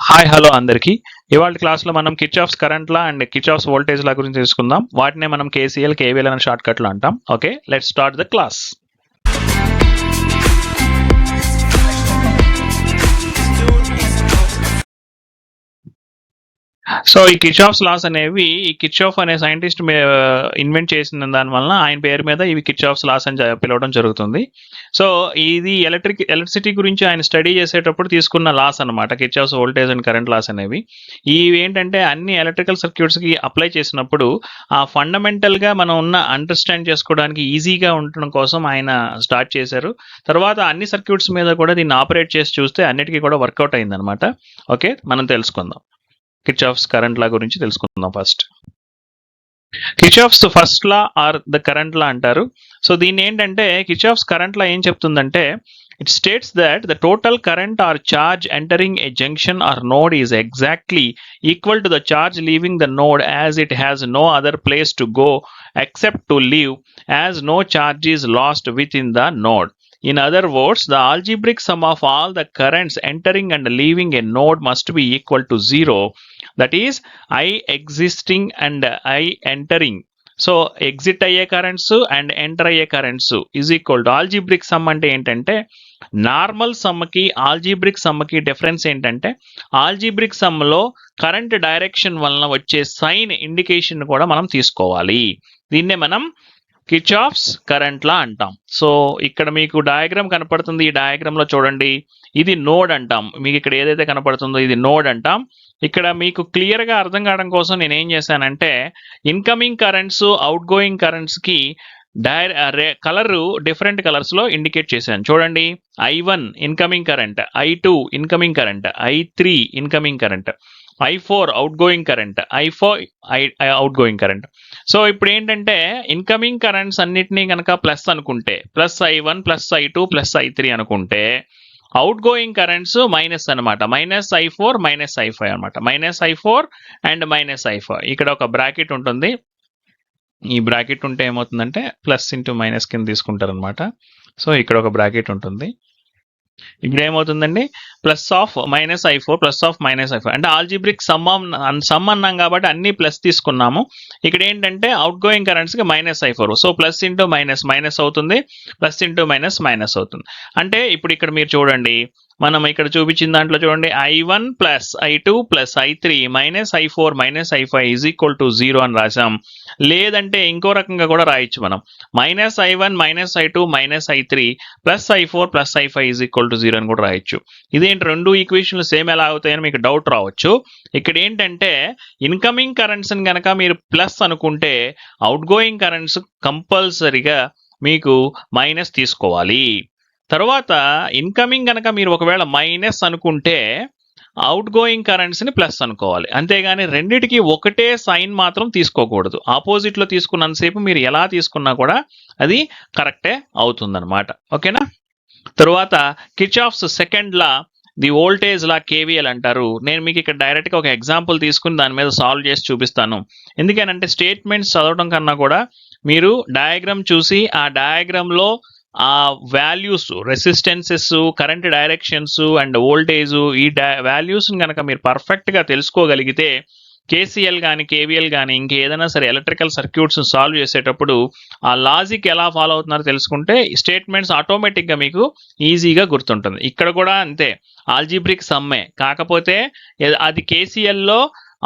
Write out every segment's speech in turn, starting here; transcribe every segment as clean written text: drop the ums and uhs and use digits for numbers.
Hi hello అందరికీ. ఇవాళ క్లాస్లో మనం Kirchhoff's current law and Kirchhoff's voltage law గురించి తెలుసుకుందాం. వాటినే మనం కేసీఎల్ కేవీఎల్ అనే షార్ట్ కట్లు అంటాం. Okay, let's start the class. So ఈ కిర్చాఫ్స్ లాస్ అనేవి ఈ కిర్చాఫ్ అనే సైంటిస్ట్ ఇన్వెంట్ చేసిన దాని వలన ఆయన పేరు మీద ఇవి కిర్చాఫ్స్ లాస్ అని పిలవడం జరుగుతుంది. సో ఇది ఎలక్ట్రిసిటీ గురించి ఆయన స్టడీ చేసేటప్పుడు తీసుకున్న లాస్ అనమాట, Kirchhoff's voltage and current laws అనేవి. ఇవి ఏంటంటే అన్ని ఎలక్ట్రికల్ సర్క్యూట్స్ కి అప్లై చేసినప్పుడు ఆ ఫండమెంటల్ గా మనం ఉన్న అండర్స్టాండ్ చేసుకోవడానికి ఈజీగా ఉండడం కోసం ఆయన స్టార్ట్ చేశారు. తర్వాత అన్ని సర్క్యూట్స్ మీద కూడా దీన్ని ఆపరేట్ చేసి చూస్తే అన్నిటికీ కూడా వర్కౌట్ అయింది అనమాట. ఓకే, మనం తెలుసుకుందాం. కిర్చాఫ్స్ కరెంట్ లా గురించి తెలుసుకుందాం. First Kirchhoff's first law or the current law అంటారు. సో దీన్ని ఏంటంటే కిర్చాఫ్స్ కరెంట్ లా ఏం చెప్తుందంటే, it states that the total current or charge entering a junction or node is exactly equal to the charge leaving the node, as it has no other place to go except to leave, as no charge is lost within the node. In other words, the algebraic sum of all the currents entering and leaving a node must be equal to 0. That is, I existing and I entering. So exit అయ్యే currents and enter అయ్యే currents is equal to algebraic some. అంటే ఏంటంటే normal సమ్కి algebraic సమ్కి difference ఏంటంటే, algebraic సమ్లో current direction వలన వచ్చే sign indication కూడా మనం తీసుకోవాలి. దీన్నే మనం కిర్చాఫ్స్ కరెంట్ లా అంటాం. సో ఇక్కడ మీకు డయాగ్రామ్ కనపడుతుంది. ఈ డయాగ్రామ్ లో చూడండి, ఇది నోడ్ అంటాం. మీకు ఇక్కడ ఏదైతే కనపడుతుందో ఇది నోడ్ అంటాం. ఇక్కడ మీకు క్లియర్ గా అర్థం కావడం కోసం నేను ఏం చేశానంటే, incoming currents out going currents కి కలర్ డిఫరెంట్ కలర్స్ లో ఇండికేట్ చేశాను. చూడండి, I1 incoming current, I2 incoming current, I3 incoming current, I4 out going current, I4 out going current. So ఇప్పుడు ఏంటంటే ఇన్కమింగ్ కరెంట్స్ అన్నిటినీ కనుక ప్లస్ అనుకుంటే, plus I1 plus I2 plus I3 అనుకుంటే, out going currents minus అనమాట, minus I4 minus I5 అనమాట, minus I4 and minus I5. ఇక్కడ ఒక బ్రాకెట్ ఉంటుంది. ఈ బ్రాకెట్ ఉంటే ఏమవుతుందంటే ప్లస్ ఇంటూ మైనస్ కింద తీసుకుంటారనమాట. సో ఇక్కడ ఒక బ్రాకెట్ ఉంటుంది. ఇక్కడ ఏమవుతుందండి, plus of minus I4 plus of minus I5. అంటే ఆల్జీబ్రిక్ సమ్ అన్నాం కాబట్టి అన్ని ప్లస్ తీసుకున్నాము. ఇక్కడ ఏంటంటే అవుట్ గోయింగ్ కరెంట్స్ కి minus I4. So plus into minus minus అవుతుంది, ప్లస్ ఇంటూ మైనస్ మైనస్ అవుతుంది. అంటే ఇప్పుడు ఇక్కడ మీరు చూడండి, మనం ఇక్కడ చూపించిన దాంట్లో చూడండి, I1 plus I2 plus I3 minus I4 minus I5 is equal to 0 అని రాసాం. లేదంటే ఇంకో రకంగా కూడా రాయొచ్చు మనం, minus I1 minus I2 minus I3 plus I4 plus I5 is equal to 0 అని కూడా రాయొచ్చు. ఇదేంటి, రెండు ఈక్వేషన్లు సేమ్ ఎలా అవుతాయని మీకు డౌట్ రావచ్చు. ఇక్కడ ఏంటంటే ఇన్కమింగ్ కరెంట్స్ కనుక మీరు ప్లస్ అనుకుంటే, అవుట్ గోయింగ్ కరెంట్స్ కంపల్సరిగా మీకు మైనస్ తీసుకోవాలి. తర్వాత ఇన్కమింగ్ కనుక మీరు ఒకవేళ మైనస్ అనుకుంటే, అవుట్ గోయింగ్ కరెంట్స్ ని ప్లస్ అనుకోవాలి. అంతేగాని రెండిటికి ఒకటే సైన్ మాత్రం తీసుకోకూడదు. ఆపోజిట్ లో తీసుకున్నంతసేపు మీరు ఎలా తీసుకున్నా కూడా అది కరెక్టే అవుతుందన్నమాట. ఓకేనా. తర్వాత Kirchhoff's second law, the voltage law, KVL అంటారు. నేను మీకు ఇక్కడ డైరెక్ట్ గా ఒక ఎగ్జాంపుల్ తీసుకుని దాని మీద సాల్వ్ చేసి చూపిస్తాను. ఎందుకనంటే స్టేట్మెంట్స్ చదవడం కన్నా కూడా మీరు డయాగ్రామ్ చూసి ఆ డయాగ్రామ్ లో ఆ values, resistances, current directions and voltage, ఈ వాల్యూస్ కనుక మీరు పర్ఫెక్ట్ గా తెలుసుకోగలిగితే, కేసీఎల్ కానీ కేవీఎల్ కానీ ఇంకేదైనా సరే ఎలక్ట్రికల్ సర్క్యూట్స్ సాల్వ్ చేసేటప్పుడు ఆ లాజిక్ ఎలా ఫాలో అవుతున్నారో తెలుసుకుంటే స్టేట్మెంట్స్ ఆటోమేటిక్ గా మీకు ఈజీగా గుర్తుంటుంది. ఇక్కడ కూడా అంతే, ఆల్జీబ్రిక్ సమ్మే, కాకపోతే అది కేసీఎల్లో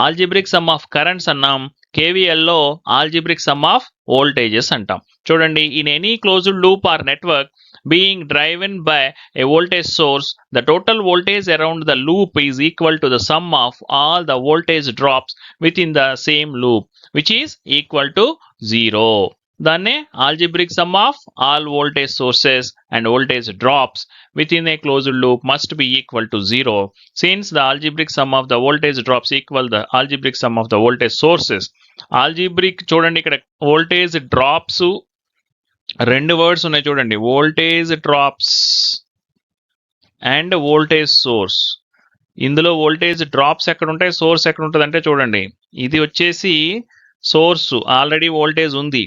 ఆల్జీబ్రిక్ సమ్ ఆఫ్ కరెంట్స్ అన్నాం, కేవీఎల్లో ఆల్జీబ్రిక్ సమ్ ఆఫ్ వోల్టేజెస్ అంటాం. చూడండి, in any closed loop or network being driven by a voltage source, the total voltage around the loop is equal to the sum of all the voltage drops within the same loop, which is equal to 0. Danne algebraic sum of all voltage sources and voltage drops within a closed loop must be equal to 0. Since the algebraic sum of the voltage drops equal the algebraic sum of the voltage sources. Algebraic చూడండి, ఇక్కడ voltage drops రెండు words ఉన్నాయి చూడండి, voltage drops and voltage source. ఇందులో voltage drops ఎక్కడ ఉంటాయి, source ఎక్కడ ఉంటుంది అంటే చూడండి, ఇది వచ్చేసి సోర్స్, ఆల్రెడీ వోల్టేజ్ ఉంది.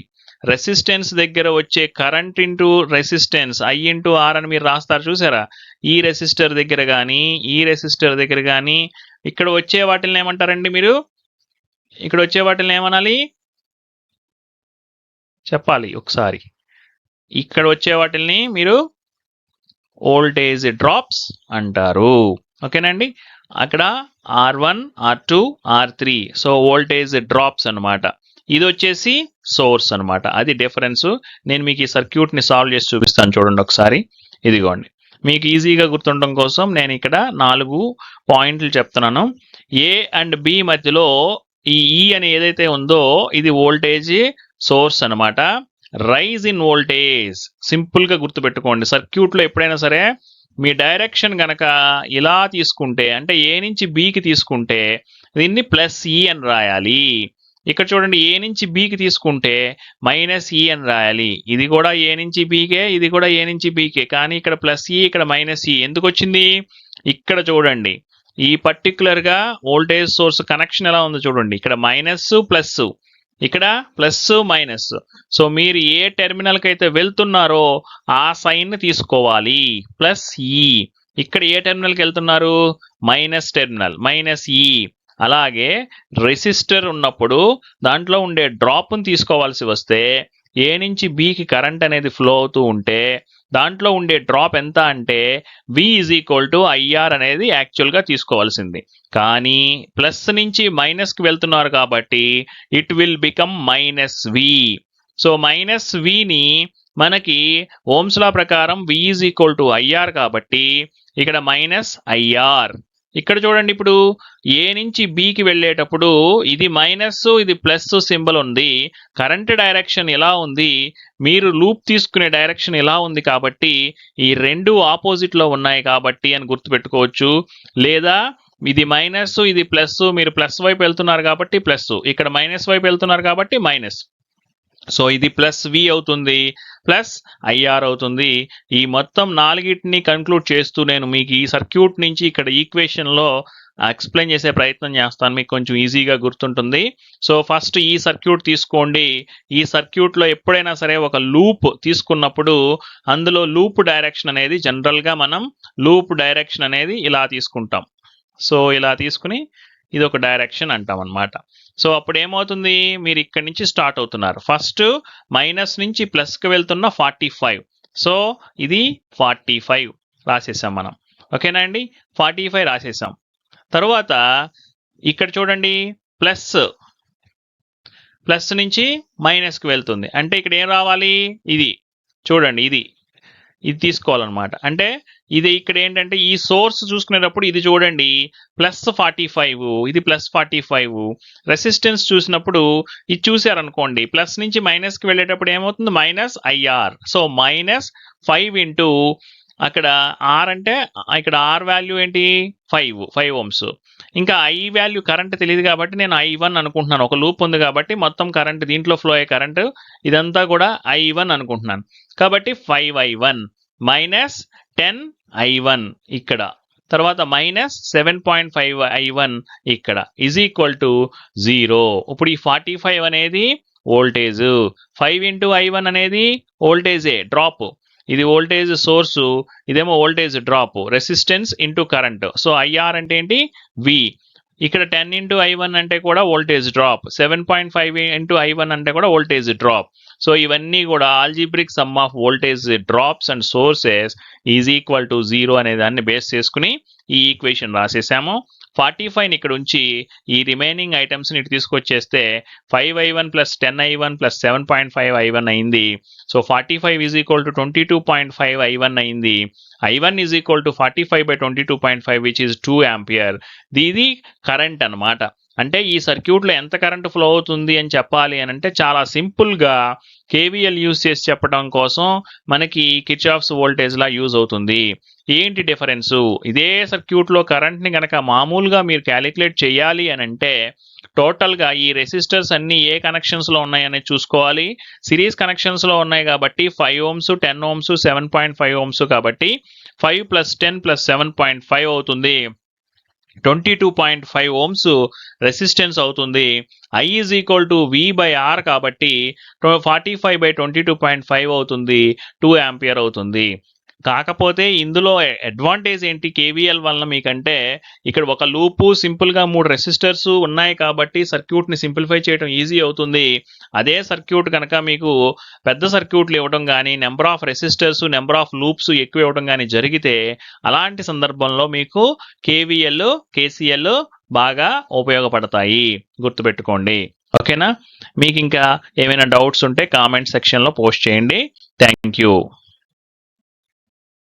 రెసిస్టెన్స్ దగ్గర వచ్చే current into resistance, I into R అని మీరు రాస్తారు చూసారా, ఈ రెసిస్టర్ దగ్గర కానీ ఈ రెసిస్టర్ దగ్గర కానీ ఇక్కడ వచ్చే వాటిని ఏమంటారండి మీరు? ఇక్కడ వచ్చే వాటిని ఏమనాలి చెప్పాలి ఒకసారి. ఇక్కడ వచ్చే వాటిని మీరు వోల్టేజ్ డ్రాప్స్ అంటారు. ఓకేనండి. అక్కడ R1 R2 R3 so voltage drops అన్నమాట. ఇది వచ్చేసి సోర్స్ అన్నమాట. అది డిఫరెన్స్. నేను మీకు ఈ సర్క్యూట్ ని సాల్వ్ చేసి చూపిస్తాను చూడండి ఒకసారి. ఇదిగోండి, మీకు ఈజీగా గుర్తుండడం కోసం నేను ఇక్కడ 4 పాయింట్లు చెప్తున్నాను. ఏ అండ్ బి మధ్యలో ఈ ఈ అని ఏదైతే ఉందో ఇది వోల్టేజ్ సోర్స్ అన్నమాట. రైజ్ ఇన్ వోల్టేజ్ సింపుల్ గా గుర్తుపెట్టుకోండి. సర్క్యూట్ లో ఎప్పుడైనా సరే మీ డైరెక్షన్ గనక ఇలా తీసుకుంటే, అంటే ఏ నుంచి బికి తీసుకుంటే దీన్ని ప్లస్ ఈ అని రాయాలి. ఇక్కడ చూడండి, ఏ నుంచి బికి తీసుకుంటే మైనస్ ఈ అని రాయాలి. ఇది కూడా ఏ నుంచి బీకే, ఇది కూడా ఏ నుంచి బీకే, కానీ ఇక్కడ ప్లస్ ఈ ఇక్కడ మైనస్ ఈ ఎందుకు వచ్చింది? ఇక్కడ చూడండి, ఈ పర్టికులర్ గా వోల్టేజ్ సోర్స్ కనెక్షన్ ఎలా ఉందో చూడండి. ఇక్కడ మైనస్ ప్లస్, ఇక్కడ ప్లస్ మైనస్. సో మీరు ఏ టెర్మినల్ కి అయితే వెళ్తున్నారో ఆ సైన్ తీసుకోవాలి, ప్లస్ ఈ. ఇక్కడ ఏ టెర్మినల్ కి వెళ్తున్నారు? మైనస్ టెర్మినల్, మైనస్ ఈ. అలాగే రెసిస్టర్ ఉన్నప్పుడు దాంట్లో ఉండే డ్రాప్ ని తీసుకోవాల్సి వస్తే ఏ నుంచి బికి కరెంట్ అనేది ఫ్లో అవుతూ ఉంటే దాంట్లో ఉండే డ్రాప్ ఎంత అంటే V = IR అనేది యాక్చువల్ గా తీసుకోవాల్సింది. కానీ ప్లస్ నుంచి మైనస్ కి వెళ్తున్నారు కాబట్టి it will become -V. So -Vని మనకి ఓమ్స్ లా ప్రకారం V = IR కాబట్టి ఇక్కడ -IR. ఇక్కడ చూడండి, ఇప్పుడు ఏ నుంచి బికి వెళ్ళేటప్పుడు ఇది మైనస్ ఇది ప్లస్ సింబల్ ఉంది. కరెంట్ డైరెక్షన్ ఎలా ఉంది? మీరు లూప్ తీసుకునే డైరెక్షన్ ఎలా ఉంది కాబట్టి ఈ రెండు ఆపోజిట్ లో ఉన్నాయి కాబట్టి అని గుర్తుపెట్టుకోవచ్చు. లేదా ఇది మైనస్ ఇది ప్లస్, మీరు ప్లస్ వైపు వెళ్తున్నారు కాబట్టి ప్లస్, ఇక్కడ మైనస్ వైపు వెళ్తున్నారు కాబట్టి మైనస్. సో ఇది +V అవుతుంది, +IR అవుతుంది. ఈ మొత్తం నాలుగిటిని కన్క్లూడ్ చేస్తూ నేను మీకు ఈ సర్క్యూట్ నుంచి ఇక్కడ ఈక్వేషన్ లో ఎక్స్ప్లెయిన్ చేసే ప్రయత్నం చేస్తాను, మీకు కొంచెం ఈజీగా గుర్తుంటుంది. సో ఫస్ట్ ఈ సర్క్యూట్ తీసుకోండి. ఈ సర్క్యూట్ లో ఎప్పుడైనా సరే ఒక లూప్ తీసుకున్నప్పుడు అందులో లూప్ డైరెక్షన్ అనేది జనరల్ గా మనం లూప్ డైరెక్షన్ అనేది ఇలా తీసుకుంటాం. సో ఇలా తీసుకుని ఇది ఒక డైరెక్షన్ అంటాం అన్నమాట. సో అప్పుడు ఏమవుతుంది? మీరు ఇక్కడి నుంచి స్టార్ట్ అవుతున్నారు. ఫస్ట్ మైనస్ నుంచి ప్లస్ కి వెళ్తున్న 45. సో ఇది 45 రాసేసాం మనం. ఓకేనా అండి? 45 రాసేసాం. తర్వాత ఇక్కడ చూడండి, ప్లస్ నుంచి మైనస్ కి వెళ్తుంది. అంటే ఇక్కడ ఏం రావాలి? ఇది చూడండి, ఇది తీసుకోవాలన్నమాట. అంటే ఇది ఇక్కడ ఏంటంటే ఈ సోర్స్ చూసుకునేటప్పుడు ఇది చూడండి +45, ఇది +45. రెసిస్టెన్స్ చూసినప్పుడు ఇది చూసారనుకోండి, ప్లస్ నుంచి మైనస్ కి వెళ్ళేటప్పుడు ఏమవుతుంది? -IR. సో -5 ఇంటూ అక్కడ R అంటే ఇక్కడ R వాల్యూ ఏంటి? 5 ohms. ఇంకా I వాల్యూ కరెంట్ తెలియదు కాబట్టి నేను I1 అనుకుంటున్నాను. ఒక లూప్ ఉంది కాబట్టి మొత్తం కరెంట్ దీంట్లో ఫ్లో అయ్యే కరెంట్ ఇదంతా కూడా I1 అనుకుంటున్నాను. కాబట్టి 5I1 -10I1 ఇక్కడ, తర్వాత -7.5I1 ఇక్కడ =0. ఇప్పుడు ఈ 45 అనేది వోల్టేజ్, 5 ఇంటూ I1 అనేది వోల్టేజే డ్రాప్. ఇది వోల్టేజ్ సోర్సు, ఇదేమో voltage drop. Resistance into current. So IR అంటే ఏంటి? V. ఇక్కడ 10 ఇంటూ I1 అంటే కూడా వోల్టేజ్ డ్రాప్, 7.5 ఇంటూ I1 అంటే కూడా వోల్టేజ్ డ్రాప్. సో ఇవన్నీ కూడా algebraic sum of voltage drops and sources =0 అనే దాన్ని బేస్ చేసుకుని ఈ ఈక్వేషన్ రాసేసాము. 45ని ఇక్కడ ఉంచి ఈ రిమైనింగ్ ఐటమ్స్ ని ఇటు తీసుకొచ్చేస్తే 5I1 + 10I1 + 7.5I1 అయింది. సో 45 = 22.5I1 అయింది. I1 = 45/22.5 which is 2 ampere. ఇది కరెంట్ అన్నమాట. అంటే ఈ సర్క్యూట్ లో ఎంత కరెంట్ ఫ్లో అవుతుంది అని చెప్పాలి అని అంటే చాలా సింపుల్ గా KVL యూజ్ చేసి చెప్పడం కోసం మనకి కిర్చాఫ్స్ వోల్టేజ్ లా యూజ్ అవుతుంది. ఏంటి డిఫరెన్స్? ఇదే సర్క్యూట్ లో కరెంట్ ని గనక మామూలుగా మీరు క్యాలిక్యులేట్ చేయాలి అని అంటే టోటల్ గా ఈ రెసిస్టర్స్ అన్ని ఏ కనెక్షన్స్ లో ఉన్నాయని చూసుకోవాలి. సిరీస్ కనెక్షన్స్ లో ఉన్నాయి కాబట్టి 5 ohms 10 ohms 7.5 ohms కాబట్టి 5 + 10 + 7.5 అవుతుంది. 22.5 ohms రెసిస్టెన్స్ అవుతుంది. I = V/R కాబట్టి 45/22.5 అవుతుంది, 2 ఆంపియర్ అవుతుంది. కాకపోతే ఇందులో అడ్వాంటేజ్ ఏంటి కేవీఎల్ వలన మీకంటే, ఇక్కడ ఒక లూపు సింపుల్గా 3 రెసిస్టర్స్ ఉన్నాయి కాబట్టి సర్క్యూట్ని సింప్లిఫై చేయడం ఈజీ అవుతుంది. అదే సర్క్యూట్ కనుక మీకు పెద్ద సర్క్యూట్లు ఇవ్వడం కానీ, number of resistors, number of loops ఎక్కువ ఇవ్వడం కానీ జరిగితే, అలాంటి సందర్భంలో మీకు కేవీఎల్, కేసీఎల్ బాగా ఉపయోగపడతాయి. గుర్తుపెట్టుకోండి. ఓకేనా? మీకు ఇంకా ఏమైనా డౌట్స్ ఉంటే కామెంట్ సెక్షన్లో పోస్ట్ చేయండి. Thank you.